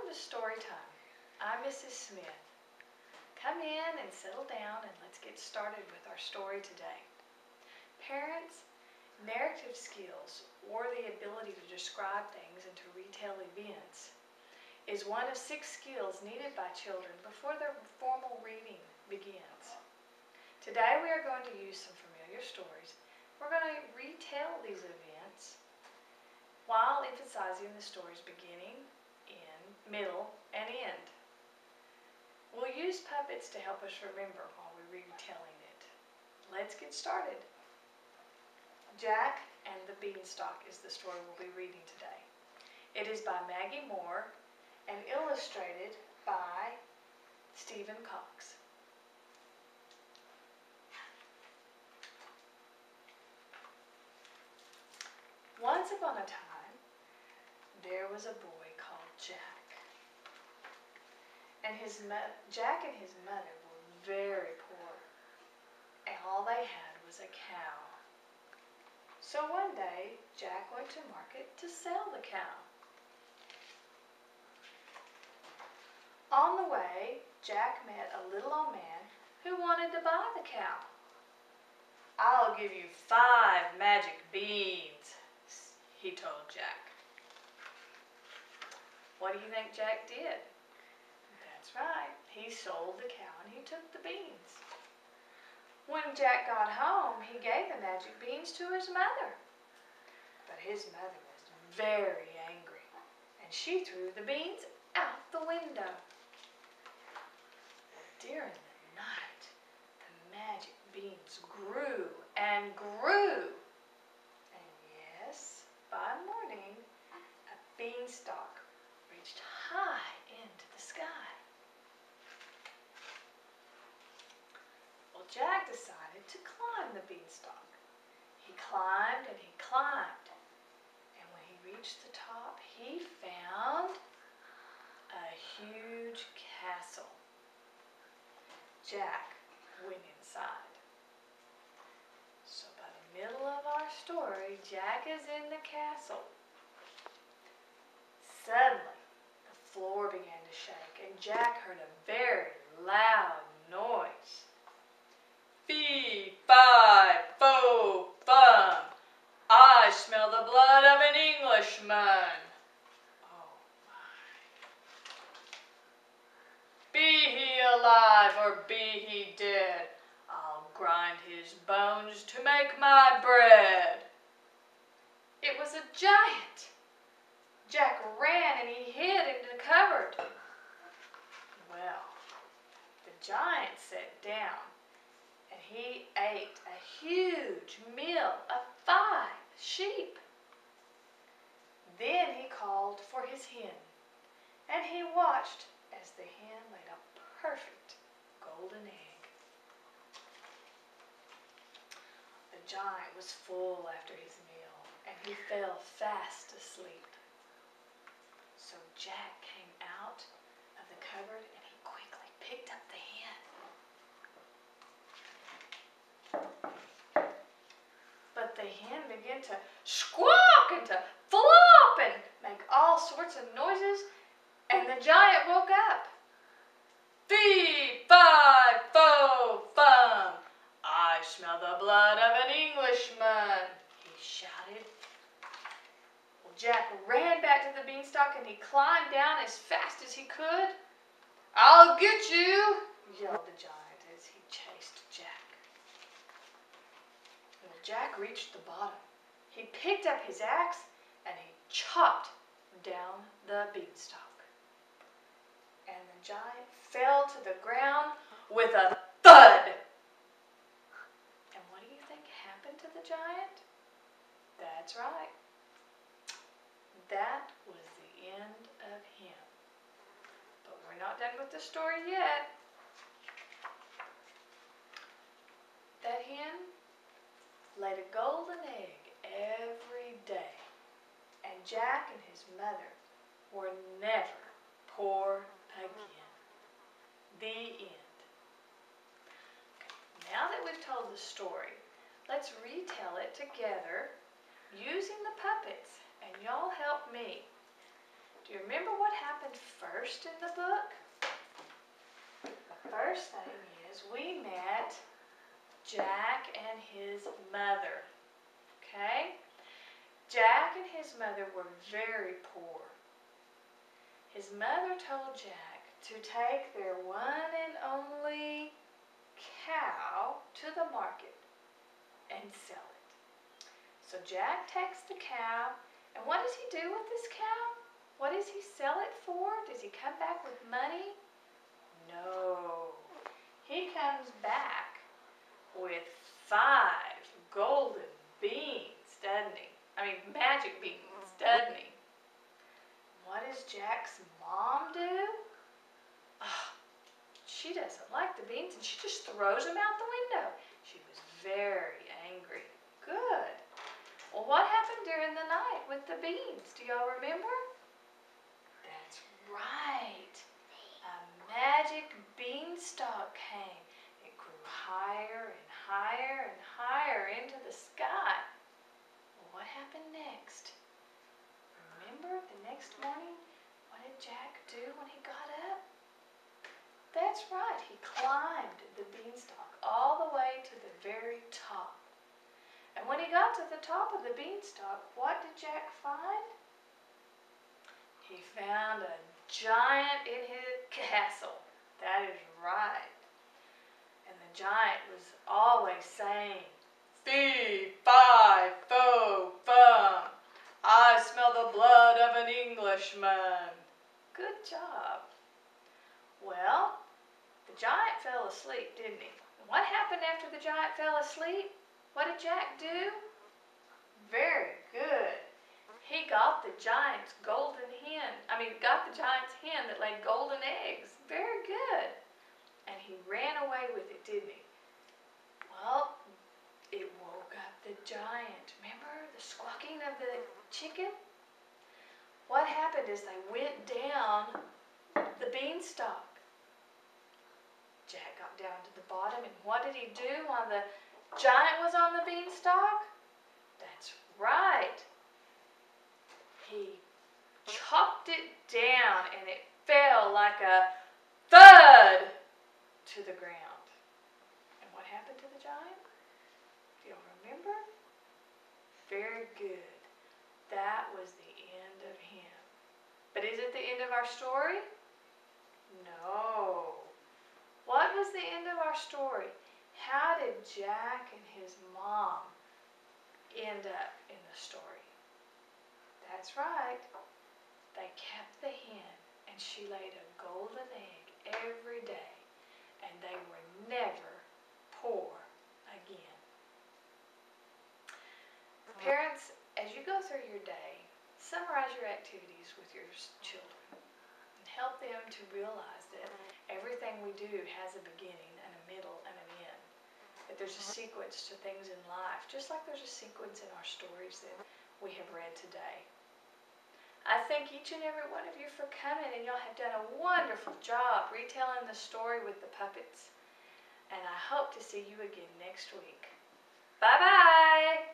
Welcome to story time. I'm Mrs. Smith. Come in and settle down and let's get started with our story today. Parents, narrative skills, or the ability to describe things and to retell events, is one of 6 skills needed by children before their formal reading begins. Today we are going to use some familiar stories. We're going to retell these events while emphasizing the story's beginning, middle, and end. We'll use puppets to help us remember while we're retelling it. Let's get started. Jack and the Beanstalk is the story we'll be reading today. It is by Maggie Moore and illustrated by Stephen Cox. Once upon a time, there was a boy called Jack. And Jack and his mother were very poor, and all they had was a cow. So one day, Jack went to market to sell the cow. On the way, Jack met a little old man who wanted to buy the cow. "I'll give you 5 magic beans," he told Jack. What do you think Jack did? That's right, he sold the cow and he took the beans. When Jack got home, he gave the magic beans to his mother. But his mother was very angry, and she threw the beans out the window. During the night, the magic beans grew and grew. And yes, by morning, a beanstalk reached high into the sky. Well, Jack decided to climb the beanstalk. He climbed and he climbed. And when he reached the top, he found a huge castle. Jack went inside. So by the middle of our story, Jack is in the castle. Suddenly, the floor began to shake, and Jack heard a very loud noise. "Fee, fi, fo, fum. I smell the blood of an Englishman." Oh my. "Be he alive or be he dead, I'll grind his bones to make my bread." It was a giant. Jack ran and he hid in the cupboard. Well, the giant sat down and he ate a huge meal of 5 sheep. Then he called for his hen, and he watched as the hen laid a perfect golden egg. The giant was full after his meal, and he fell fast asleep. So Jack came out of the cupboard and he quickly picked up the hen. But the hen began to squawk and to flop and make all sorts of noises, and the giant woke up. "Fee, fi, fo, fum. I smell the blood of an Englishman," he shouted. Well, Jack ran back to the beanstalk and he climbed down as fast as he could. "I'll get you," yelled the giant as he chased Jack. When Jack reached the bottom, he picked up his axe and he chopped down the beanstalk. And the giant fell to the ground with a thud. And what do you think happened to the giant? That's right. That was the end of him. But we're not done with the story yet. That hen laid a golden egg every day, and Jack and his mother were never poor again. The end. Okay, now that we've told the story, let's retell it together using the puppets, and y'all help me. Do you remember what happened first in the book? The first thing is we met Jack and his mother. Okay? Jack and his mother were very poor. His mother told Jack to take their one and only cow to the market and sell it. So Jack takes the cow, and what does he do with this cow? What does he sell it for? Does he come back with money? No. He comes back with 5 golden beans, doesn't he? I mean, magic beans, doesn't he? What does Jack's mom do? Oh, she doesn't like the beans, and she just throws them out the window. She was very angry. Good. Well, what happened during the night with the beans? Do y'all remember? That's right. A magic beanstalk came. It grew higher and higher and higher into the sky. Well, what happened next? Remember the next morning, what did Jack do when he got up? That's right, he climbed the beanstalk all the way to the very top. And when he got to the top of the beanstalk, what did Jack find? He found a giant in his castle. That is right. And the giant was always saying, "Fee, fi, fo, fum. I smell the blood of an Englishman." Good job. Well, the giant fell asleep, didn't he? And what happened after the giant fell asleep? What did Jack do? Very good. He got the giant's got the giant's hen that laid golden eggs. Very good. And he ran away with it, didn't he? Well, it woke up the giant. Remember the squawking of the chicken? What happened is they went down the beanstalk. Jack got down to the bottom, and what did he do while the giant was on the beanstalk? That's right. He chopped it down, and it fell like a thud to the ground. And what happened to the giant? Do y'all remember? Very good. That was the end of him. But is it the end of our story? No. What was the end of our story? How did Jack and his mom end up in the story? That's right. They kept the hen, and she laid a golden egg every day, and they were never poor again. Parents, as you go through your day, summarize your activities with your children and help them to realize that everything we do has a beginning and a middle and an end. That there's a sequence to things in life, just like there's a sequence in our stories that we have read today. I thank each and every one of you for coming, and y'all have done a wonderful job retelling the story with the puppets. And I hope to see you again next week. Bye-bye!